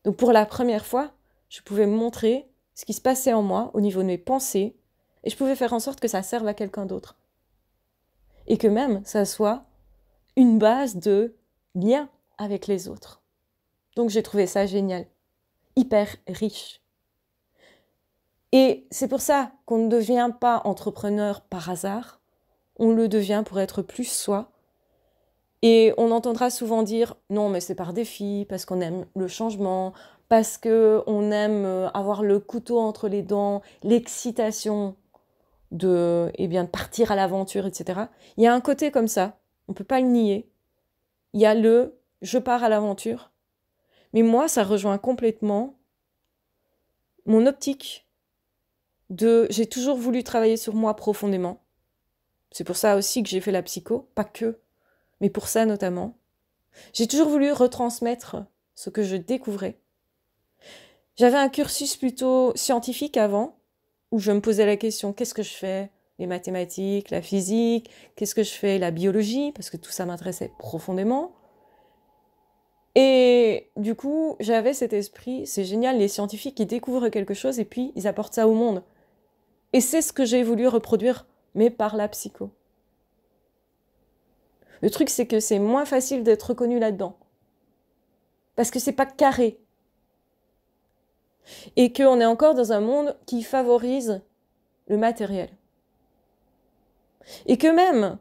Donc pour la première fois, je pouvais montrer ce qui se passait en moi au niveau de mes pensées, et je pouvais faire en sorte que ça serve à quelqu'un d'autre. Et que même ça soit une base de lien avec les autres. Donc j'ai trouvé ça génial, hyper riche. Et c'est pour ça qu'on ne devient pas entrepreneur par hasard, on le devient pour être plus soi. Et on entendra souvent dire « non mais c'est par défi, parce qu'on aime le changement, parce qu'on aime avoir le couteau entre les dents, l'excitation de partir à l'aventure, etc. » Il y a un côté comme ça, on ne peut pas le nier. Il y a le « je pars à l'aventure ». Mais moi, ça rejoint complètement mon optique de « j'ai toujours voulu travailler sur moi profondément ». C'est pour ça aussi que j'ai fait la psycho, pas que, mais pour ça notamment. J'ai toujours voulu retransmettre ce que je découvrais. J'avais un cursus plutôt scientifique avant, où je me posais la question, qu'est-ce que je fais? Les mathématiques, la physique, qu'est-ce que je fais? La biologie, parce que tout ça m'intéressait profondément. Et du coup, j'avais cet esprit, c'est génial, les scientifiques qui découvrent quelque chose et puis ils apportent ça au monde. Et c'est ce que j'ai voulu reproduire, mais par la psycho. Le truc, c'est que c'est moins facile d'être reconnu là-dedans. Parce que c'est pas carré. Et qu'on est encore dans un monde qui favorise le matériel. Et que même,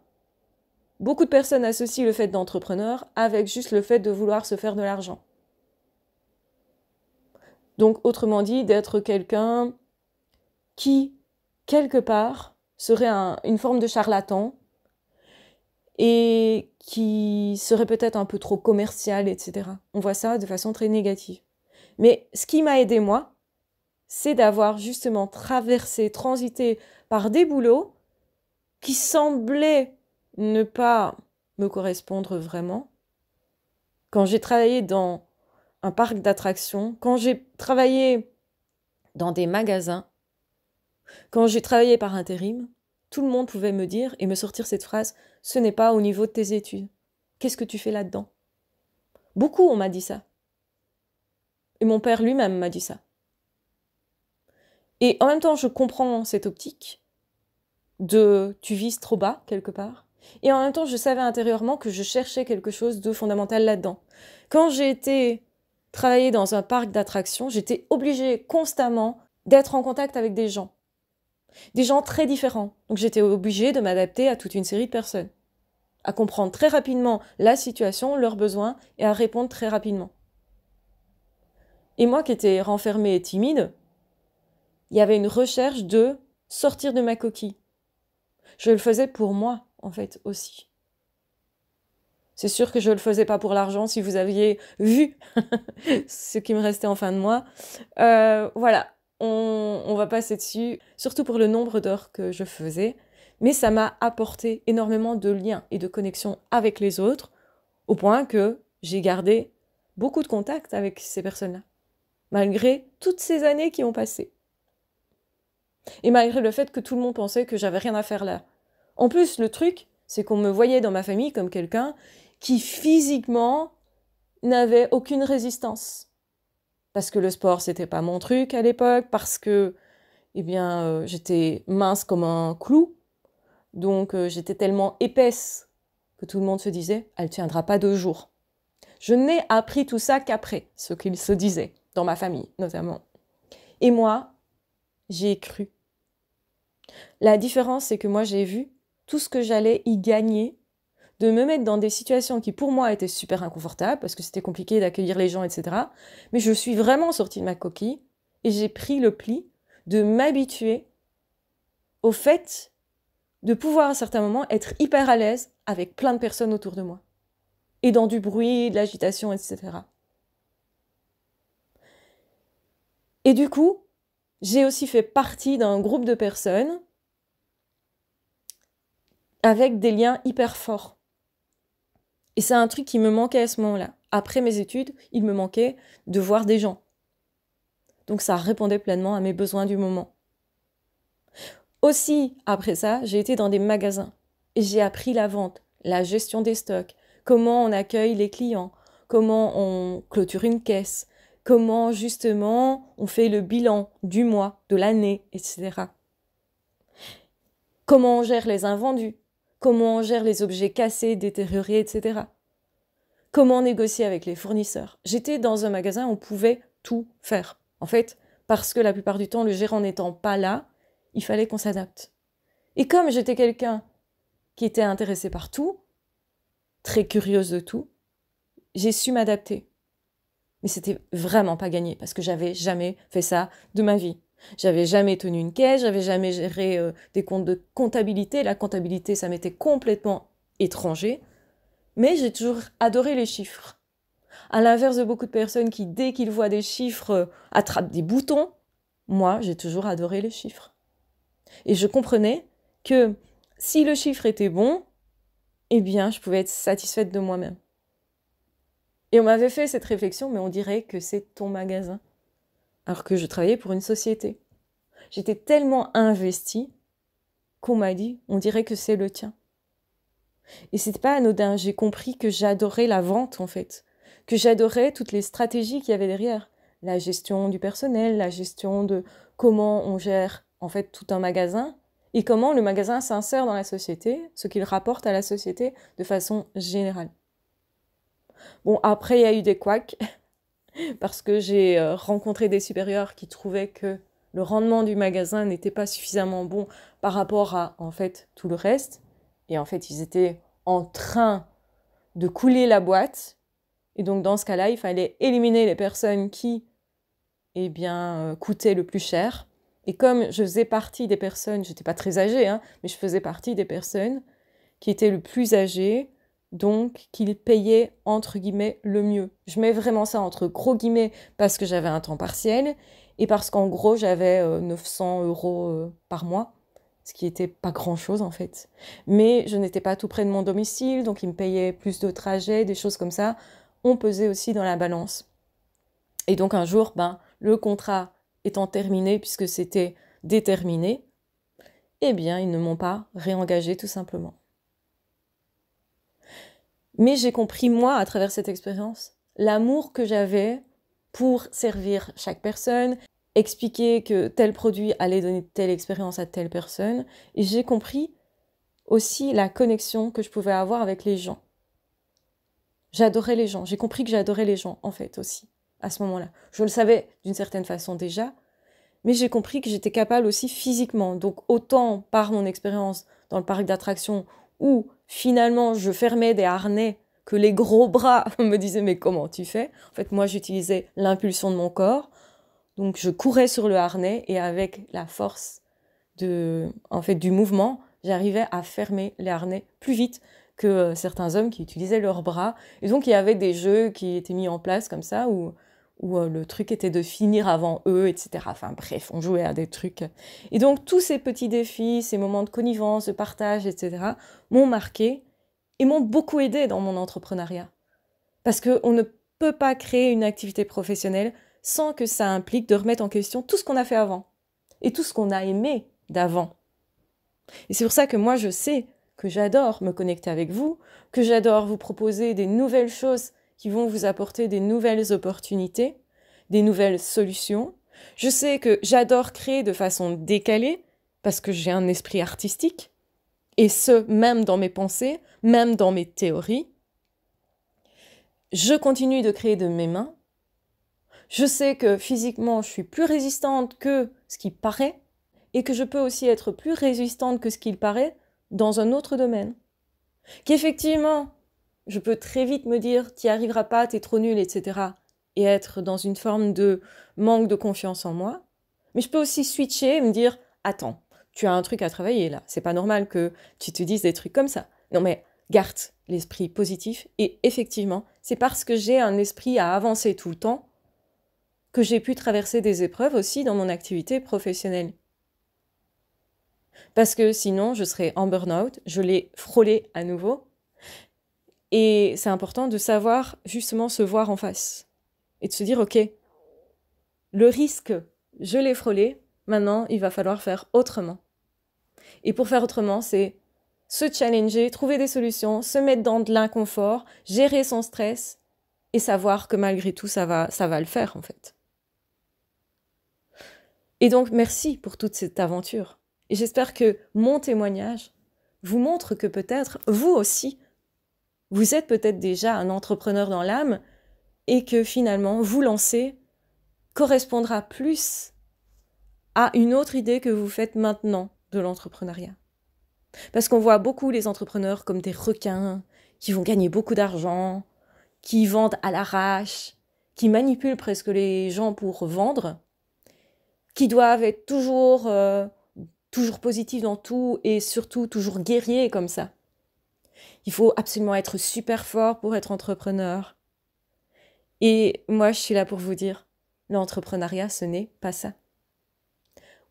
beaucoup de personnes associent le fait d'entrepreneur avec juste le fait de vouloir se faire de l'argent. Donc, autrement dit, d'être quelqu'un qui, quelque part, serait une forme de charlatan et qui serait peut-être un peu trop commercial, etc. On voit ça de façon très négative. Mais ce qui m'a aidé, moi, c'est d'avoir justement traversé, transité par des boulots qui semblaient ne pas me correspondre vraiment. Quand j'ai travaillé dans un parc d'attractions, quand j'ai travaillé dans des magasins, quand j'ai travaillé par intérim, tout le monde pouvait me dire et me sortir cette phrase « ce n'est pas au niveau de tes études. Qu'est-ce que tu fais là-dedans ?» Beaucoup on m'a dit ça. Et mon père lui-même m'a dit ça. Et en même temps, je comprends cette optique de « tu vises trop bas, quelque part ». Et en même temps, je savais intérieurement que je cherchais quelque chose de fondamental là-dedans. Quand j'ai été travailler dans un parc d'attractions, j'étais obligée constamment d'être en contact avec des gens très différents. Donc j'étais obligée de m'adapter à toute une série de personnes, à comprendre très rapidement la situation, leurs besoins, et à répondre très rapidement. Et moi qui étais renfermée et timide, il y avait une recherche de sortir de ma coquille. Je le faisais pour moi, en fait, aussi. C'est sûr que je ne le faisais pas pour l'argent, si vous aviez vu ce qui me restait en fin de mois. Voilà. on va passer dessus, surtout pour le nombre d'heures que je faisais. Mais ça m'a apporté énormément de liens et de connexions avec les autres, au point que j'ai gardé beaucoup de contacts avec ces personnes-là, malgré toutes ces années qui ont passé. Et malgré le fait que tout le monde pensait que j'avais rien à faire là. En plus, le truc, c'est qu'on me voyait dans ma famille comme quelqu'un qui physiquement n'avait aucune résistance. Parce que le sport, c'était pas mon truc à l'époque, parce que, j'étais mince comme un clou, donc j'étais tellement épaisse que tout le monde se disait, elle tiendra pas 2 jours. Je n'ai appris tout ça qu'après, ce qu'il se disait, dans ma famille notamment. Et moi, j'ai cru. La différence, c'est que moi, j'ai vu tout ce que j'allais y gagner, de me mettre dans des situations qui, pour moi, étaient super inconfortables, parce que c'était compliqué d'accueillir les gens, etc. Mais je suis vraiment sortie de ma coquille, et j'ai pris le pli de m'habituer au fait de pouvoir, à certains moments, être hyper à l'aise avec plein de personnes autour de moi. Et dans du bruit, de l'agitation, etc. Et du coup, j'ai aussi fait partie d'un groupe de personnes avec des liens hyper forts. Et c'est un truc qui me manquait à ce moment-là. Après mes études, il me manquait de voir des gens. Donc ça répondait pleinement à mes besoins du moment. Aussi, après ça, j'ai été dans des magasins et j'ai appris la vente, la gestion des stocks, comment on accueille les clients, comment on clôture une caisse, comment justement on fait le bilan du mois, de l'année, etc. Comment on gère les invendus, comment on gère les objets cassés, détériorés, etc. Comment négocier avec les fournisseurs. J'étais dans un magasin où on pouvait tout faire. En fait, parce que la plupart du temps, le gérant n'étant pas là, il fallait qu'on s'adapte. Et comme j'étais quelqu'un qui était intéressé par tout, très curieuse de tout, j'ai su m'adapter. Mais c'était vraiment pas gagné, parce que j'avais jamais fait ça de ma vie. J'avais jamais tenu une caisse, j'avais jamais géré des comptes de comptabilité. La comptabilité, ça m'était complètement étranger. Mais j'ai toujours adoré les chiffres. À l'inverse de beaucoup de personnes qui, dès qu'ils voient des chiffres, attrapent des boutons, moi, j'ai toujours adoré les chiffres. Et je comprenais que si le chiffre était bon, eh bien, je pouvais être satisfaite de moi-même. Et on m'avait fait cette réflexion, mais on dirait que c'est ton magasin. Alors que je travaillais pour une société. J'étais tellement investie qu'on m'a dit, on dirait que c'est le tien. Et c'était pas anodin, j'ai compris que j'adorais la vente en fait, que j'adorais toutes les stratégies qu'il y avait derrière, la gestion du personnel, la gestion de comment on gère en fait tout un magasin et comment le magasin s'insère dans la société, ce qu'il rapporte à la société de façon générale. Bon, après il y a eu des couacs parce que j'ai rencontré des supérieurs qui trouvaient que le rendement du magasin n'était pas suffisamment bon par rapport à en fait tout le reste. Et en fait, ils étaient en train de couler la boîte. Et donc, dans ce cas-là, il fallait éliminer les personnes qui, coûtaient le plus cher. Et comme je faisais partie des personnes, j'étais pas très âgée, mais je faisais partie des personnes qui étaient le plus âgées, donc qu'ils payaient, entre guillemets, le mieux. Je mets vraiment ça entre gros guillemets parce que j'avais un temps partiel et parce qu'en gros, j'avais 900 € par mois. Ce qui n'était pas grand-chose en fait. Mais je n'étais pas tout près de mon domicile, donc ils me payaient plus de trajets, des choses comme ça. On pesait aussi dans la balance. Et donc un jour, le contrat étant terminé, puisque c'était déterminé, ils ne m'ont pas réengagé tout simplement. Mais j'ai compris, moi, à travers cette expérience, l'amour que j'avais pour servir chaque personne, expliquer que tel produit allait donner telle expérience à telle personne. Et j'ai compris aussi la connexion que je pouvais avoir avec les gens. J'adorais les gens. J'ai compris que j'adorais les gens, en fait, aussi, à ce moment-là. Je le savais d'une certaine façon déjà, mais j'ai compris que j'étais capable aussi physiquement. Donc, autant par mon expérience dans le parc d'attractions, où finalement je fermais des harnais que les gros bras me disaient « mais comment tu fais ?» En fait, moi, j'utilisais l'impulsion de mon corps. Donc, je courais sur le harnais et avec la force du mouvement, j'arrivais à fermer les harnais plus vite que certains hommes qui utilisaient leurs bras. Et donc, il y avait des jeux qui étaient mis en place comme ça où où le truc était de finir avant eux, etc. Enfin bref, on jouait à des trucs. Et donc tous ces petits défis, ces moments de connivence, de partage, etc. m'ont marqué et m'ont beaucoup aidé dans mon entrepreneuriat. Parce qu'on ne peut pas créer une activité professionnelle sans que ça implique de remettre en question tout ce qu'on a fait avant et tout ce qu'on a aimé d'avant. Et c'est pour ça que moi je sais que j'adore me connecter avec vous, que j'adore vous proposer des nouvelles choses qui vont vous apporter des nouvelles opportunités, des nouvelles solutions. Je sais que j'adore créer de façon décalée parce que j'ai un esprit artistique, et ce, même dans mes pensées, même dans mes théories. Je continue de créer de mes mains. Je sais que physiquement, je suis plus résistante que ce qui paraît, et que je peux aussi être plus résistante que ce qu'il paraît dans un autre domaine. Qu'effectivement, je peux très vite me dire « t'y arriveras pas, t'es trop nul, etc. » et être dans une forme de manque de confiance en moi. Mais je peux aussi switcher et me dire « attends, tu as un truc à travailler là, c'est pas normal que tu te dises des trucs comme ça. » Non mais garde l'esprit positif et effectivement, c'est parce que j'ai un esprit à avancer tout le temps que j'ai pu traverser des épreuves aussi dans mon activité professionnelle. Parce que sinon, je serais en burn-out, je l'ai frôlé à nouveau. Et c'est important de savoir justement se voir en face et de se dire, ok, le risque, je l'ai frôlé, maintenant il va falloir faire autrement. Et pour faire autrement, c'est se challenger, trouver des solutions, se mettre dans de l'inconfort, gérer son stress et savoir que malgré tout, ça va le faire en fait. Et donc, merci pour toute cette aventure. Et j'espère que mon témoignage vous montre que peut-être, vous aussi, vous êtes peut-être déjà un entrepreneur dans l'âme et que finalement, vous lancer correspondra plus à une autre idée que vous faites maintenant de l'entrepreneuriat. Parce qu'on voit beaucoup les entrepreneurs comme des requins qui vont gagner beaucoup d'argent, qui vendent à l'arrache, qui manipulent presque les gens pour vendre, qui doivent être toujours positifs dans tout et surtout toujours guerriers comme ça. Il faut absolument être super fort pour être entrepreneur. Et moi, je suis là pour vous dire, l'entrepreneuriat, ce n'est pas ça.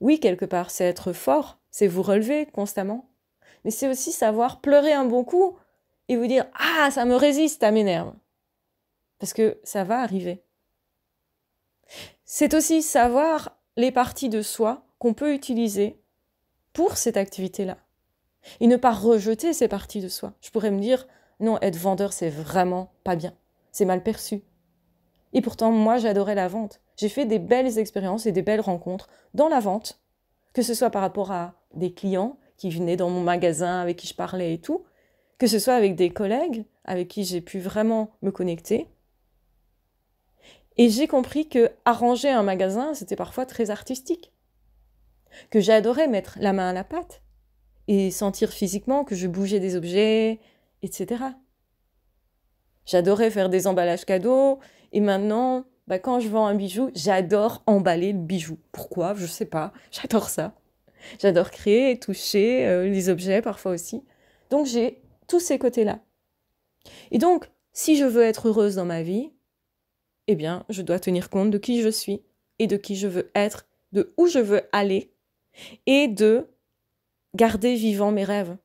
Oui, quelque part, c'est être fort, c'est vous relever constamment. Mais c'est aussi savoir pleurer un bon coup et vous dire « Ah, ça me résiste, ça m'énerve !» Parce que ça va arriver. C'est aussi savoir les parties de soi qu'on peut utiliser pour cette activité-là. Et ne pas rejeter ces parties de soi. Je pourrais me dire « Non, être vendeur, c'est vraiment pas bien. C'est mal perçu. » Et pourtant, moi, j'adorais la vente. J'ai fait des belles expériences et des belles rencontres dans la vente, que ce soit par rapport à des clients qui venaient dans mon magasin, avec qui je parlais et tout, que ce soit avec des collègues avec qui j'ai pu vraiment me connecter. Et j'ai compris que arranger un magasin, c'était parfois très artistique. Que j'adorais mettre la main à la pâte et sentir physiquement que je bougeais des objets, etc. J'adorais faire des emballages cadeaux et maintenant, quand je vends un bijou, j'adore emballer le bijou. Pourquoi? Je sais pas, j'adore ça. J'adore créer et toucher les objets parfois aussi. Donc j'ai tous ces côtés-là. Et donc, si je veux être heureuse dans ma vie, eh bien, je dois tenir compte de qui je suis et de qui je veux être, de où je veux aller et de garder vivant mes rêves.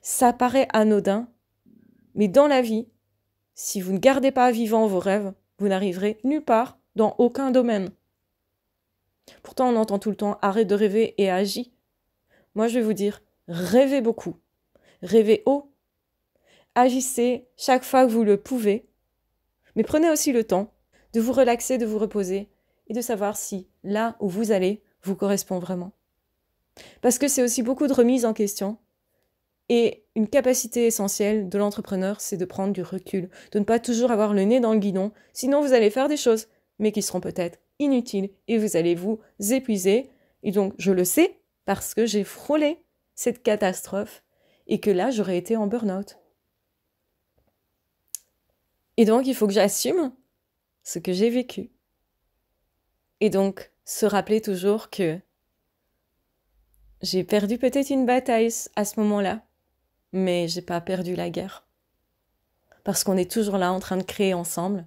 Ça paraît anodin, mais dans la vie, si vous ne gardez pas vivant vos rêves, vous n'arriverez nulle part dans aucun domaine. Pourtant, on entend tout le temps « arrête de rêver et agis ». Moi, je vais vous dire « rêvez beaucoup, rêvez haut, agissez chaque fois que vous le pouvez, mais prenez aussi le temps de vous relaxer, de vous reposer et de savoir si là où vous allez vous correspond vraiment. Parce que c'est aussi beaucoup de remise en question et une capacité essentielle de l'entrepreneur, c'est de prendre du recul, de ne pas toujours avoir le nez dans le guidon, sinon vous allez faire des choses, mais qui seront peut-être inutiles et vous allez vous épuiser. Et donc, je le sais parce que j'ai frôlé cette catastrophe et que là, j'aurais été en burn-out. Et donc, il faut que j'assume ce que j'ai vécu. Et donc, se rappeler toujours que j'ai perdu peut-être une bataille à ce moment-là, mais j'ai pas perdu la guerre. Parce qu'on est toujours là en train de créer ensemble,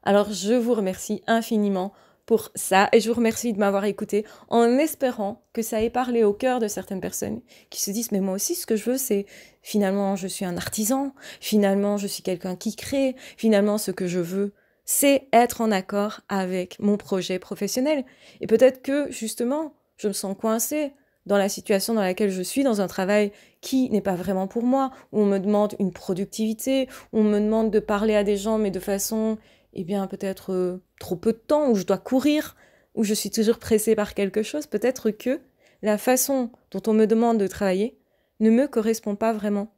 Alors je vous remercie infiniment pour ça et je vous remercie de m'avoir écouté en espérant que ça ait parlé au cœur de certaines personnes qui se disent mais moi aussi ce que je veux c'est finalement je suis un artisan, finalement je suis quelqu'un qui crée, finalement ce que je veux c'est être en accord avec mon projet professionnel et peut-être que justement je me sens coincée dans la situation dans laquelle je suis, dans un travail qui n'est pas vraiment pour moi, où on me demande une productivité, où on me demande de parler à des gens mais de façon eh bien peut-être trop peu de temps, où je dois courir, où je suis toujours pressée par quelque chose, peut-être que la façon dont on me demande de travailler ne me correspond pas vraiment.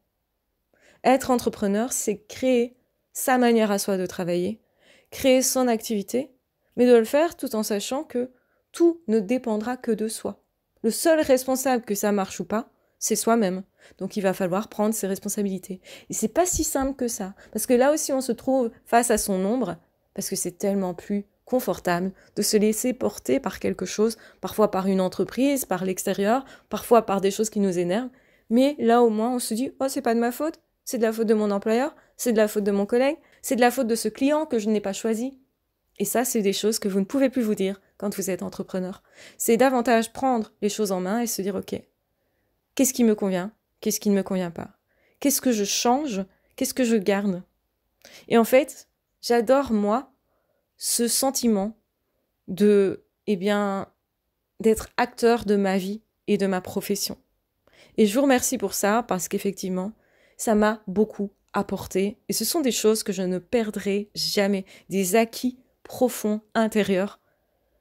Être entrepreneur, c'est créer sa manière à soi de travailler, créer son activité, mais de le faire tout en sachant que tout ne dépendra que de soi. Le seul responsable que ça marche ou pas, c'est soi-même. Donc il va falloir prendre ses responsabilités. Et c'est pas si simple que ça. Parce que là aussi on se trouve face à son ombre, parce que c'est tellement plus confortable de se laisser porter par quelque chose, parfois par une entreprise, par l'extérieur, parfois par des choses qui nous énervent. Mais là au moins on se dit, oh c'est pas de ma faute, c'est de la faute de mon employeur, c'est de la faute de mon collègue, c'est de la faute de ce client que je n'ai pas choisi. Et ça, c'est des choses que vous ne pouvez plus vous dire quand vous êtes entrepreneur. C'est davantage prendre les choses en main et se dire, OK, qu'est-ce qui me convient? Qu'est-ce qui ne me convient pas? Qu'est-ce que je change? Qu'est-ce que je garde? Et en fait, j'adore, moi, ce sentiment de, eh bien, d'être acteur de ma vie et de ma profession. Et je vous remercie pour ça parce qu'effectivement, ça m'a beaucoup apporté. Et ce sont des choses que je ne perdrai jamais, des acquis profonds, intérieurs,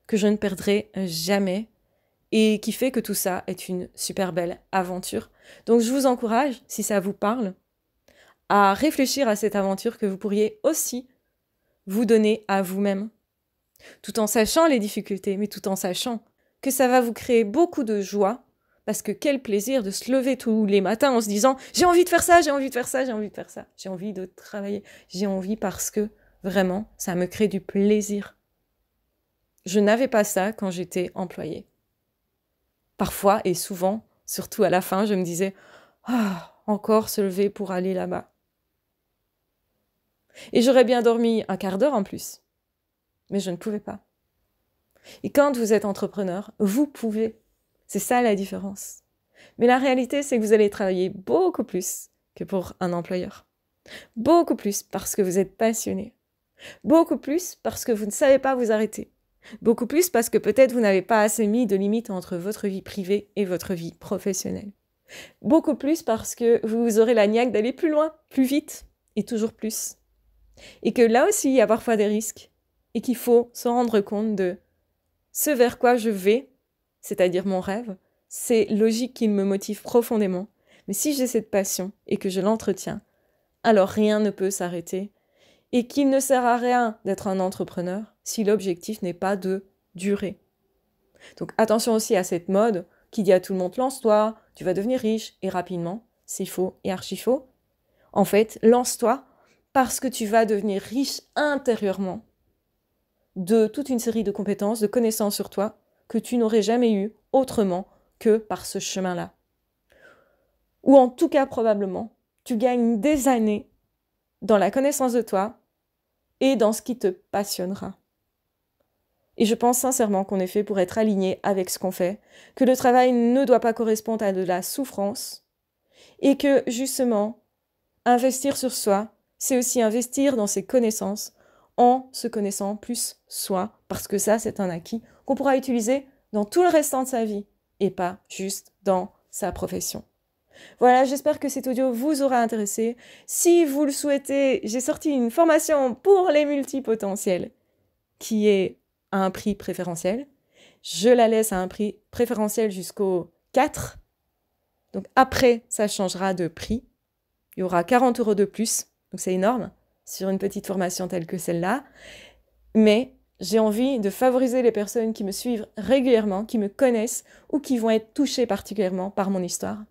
que je ne perdrai jamais et qui fait que tout ça est une super belle aventure. Donc je vous encourage, si ça vous parle, à réfléchir à cette aventure que vous pourriez aussi vous donner à vous-même, tout en sachant les difficultés, mais tout en sachant que ça va vous créer beaucoup de joie, parce que quel plaisir de se lever tous les matins en se disant « j'ai envie de faire ça, j'ai envie de faire ça, j'ai envie de faire ça, j'ai envie de travailler, j'ai envie parce que vraiment, ça me crée du plaisir ». Je n'avais pas ça quand j'étais employée. Parfois et souvent, surtout à la fin, je me disais « ah, encore se lever pour aller là-bas ». Et j'aurais bien dormi un quart d'heure en plus, mais je ne pouvais pas. Et quand vous êtes entrepreneur, vous pouvez. C'est ça la différence. Mais la réalité, c'est que vous allez travailler beaucoup plus que pour un employeur. Beaucoup plus parce que vous êtes passionné. Beaucoup plus parce que vous ne savez pas vous arrêter. Beaucoup plus parce que peut-être vous n'avez pas assez mis de limites entre votre vie privée et votre vie professionnelle. Beaucoup plus parce que vous aurez la niaque d'aller plus loin, plus vite et toujours plus. Et que là aussi, il y a parfois des risques et qu'il faut se rendre compte de ce vers quoi je vais, c'est-à-dire mon rêve, c'est logique qu'il me motive profondément. Mais si j'ai cette passion et que je l'entretiens, alors rien ne peut s'arrêter et qu'il ne sert à rien d'être un entrepreneur si l'objectif n'est pas de durer. Donc attention aussi à cette mode qui dit à tout le monde lance-toi, tu vas devenir riche et rapidement. C'est faux et archi faux. En fait, lance-toi parce que tu vas devenir riche intérieurement de toute une série de compétences, de connaissances sur toi que tu n'aurais jamais eues autrement que par ce chemin-là. Ou en tout cas, probablement, tu gagnes des années dans la connaissance de toi et dans ce qui te passionnera. Et je pense sincèrement qu'on est fait pour être aligné avec ce qu'on fait, que le travail ne doit pas correspondre à de la souffrance et que, justement, investir sur soi, c'est aussi investir dans ses connaissances en se connaissant plus soi, parce que ça, c'est un acquis qu'on pourra utiliser dans tout le restant de sa vie et pas juste dans sa profession. Voilà, j'espère que cet audio vous aura intéressé. Si vous le souhaitez, j'ai sorti une formation pour les multipotentiels qui est à un prix préférentiel. Je la laisse à un prix préférentiel jusqu'au 4. Donc après, ça changera de prix. Il y aura 40 € de plus, donc c'est énorme, sur une petite formation telle que celle-là. Mais j'ai envie de favoriser les personnes qui me suivent régulièrement, qui me connaissent ou qui vont être touchées particulièrement par mon histoire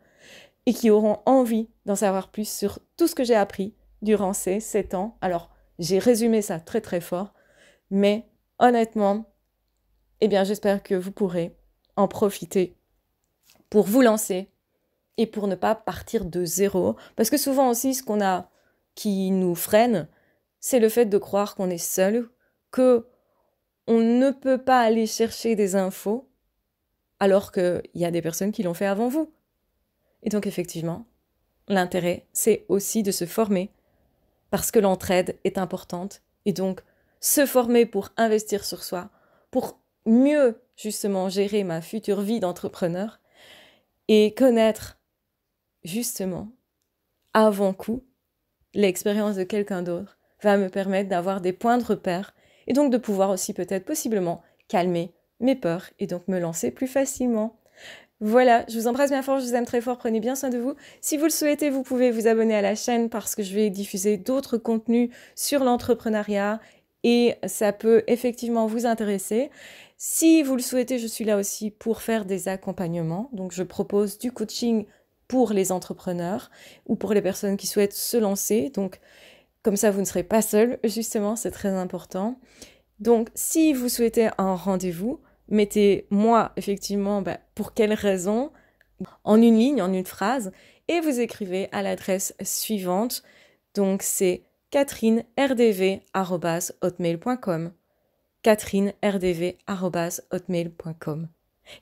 et qui auront envie d'en savoir plus sur tout ce que j'ai appris durant ces 7 ans. Alors, j'ai résumé ça très très fort, mais honnêtement, eh bien, j'espère que vous pourrez en profiter pour vous lancer et pour ne pas partir de zéro. Parce que souvent aussi, ce qu'on a qui nous freine, c'est le fait de croire qu'on est seul que on ne peut pas aller chercher des infos alors qu'il y a des personnes qui l'ont fait avant vous. Et donc effectivement, l'intérêt, c'est aussi de se former parce que l'entraide est importante. Et donc, se former pour investir sur soi, pour mieux justement gérer ma future vie d'entrepreneur et connaître justement avant coup l'expérience de quelqu'un d'autre va me permettre d'avoir des points de repère et donc de pouvoir aussi peut-être possiblement calmer mes peurs et donc me lancer plus facilement. Voilà, je vous embrasse bien fort, je vous aime très fort, prenez bien soin de vous. Si vous le souhaitez, vous pouvez vous abonner à la chaîne parce que je vais diffuser d'autres contenus sur l'entrepreneuriat et ça peut effectivement vous intéresser. Si vous le souhaitez, je suis là aussi pour faire des accompagnements. Donc je propose du coaching pour les entrepreneurs ou pour les personnes qui souhaitent se lancer. Donc comme ça, vous ne serez pas seul, justement, c'est très important. Donc si vous souhaitez un rendez-vous, mettez-moi effectivement pour quelle raison en une ligne, en une phrase, et vous écrivez à l'adresse suivante. Donc c'est catherinerdv@hotmail.com. catherinerdv@hotmail.com.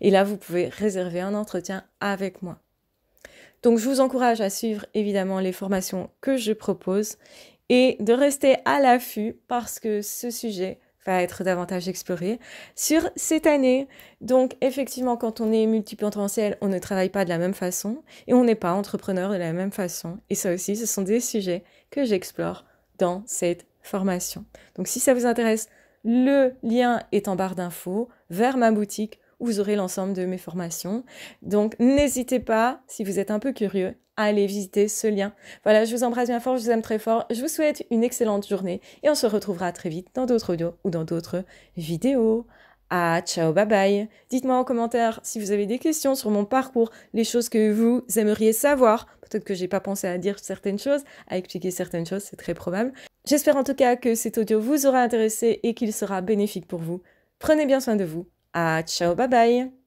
Et là, vous pouvez réserver un entretien avec moi. Donc je vous encourage à suivre évidemment les formations que je propose et de rester à l'affût parce que ce sujet va être davantage exploré sur cette année. Donc effectivement, quand on est multipotentiel, on ne travaille pas de la même façon et on n'est pas entrepreneur de la même façon. Et ça aussi, ce sont des sujets que j'explore dans cette formation. Donc si ça vous intéresse, le lien est en barre d'infos vers ma boutique où vous aurez l'ensemble de mes formations. Donc n'hésitez pas, si vous êtes un peu curieux, à aller visiter ce lien. Voilà, je vous embrasse bien fort, je vous aime très fort. Je vous souhaite une excellente journée et on se retrouvera très vite dans d'autres audios ou dans d'autres vidéos. Ah, ciao, bye bye. Dites-moi en commentaire si vous avez des questions sur mon parcours, les choses que vous aimeriez savoir. Peut-être que j'ai pas pensé à dire certaines choses, à expliquer certaines choses, c'est très probable. J'espère en tout cas que cet audio vous aura intéressé et qu'il sera bénéfique pour vous. Prenez bien soin de vous. Ah, ciao, bye bye.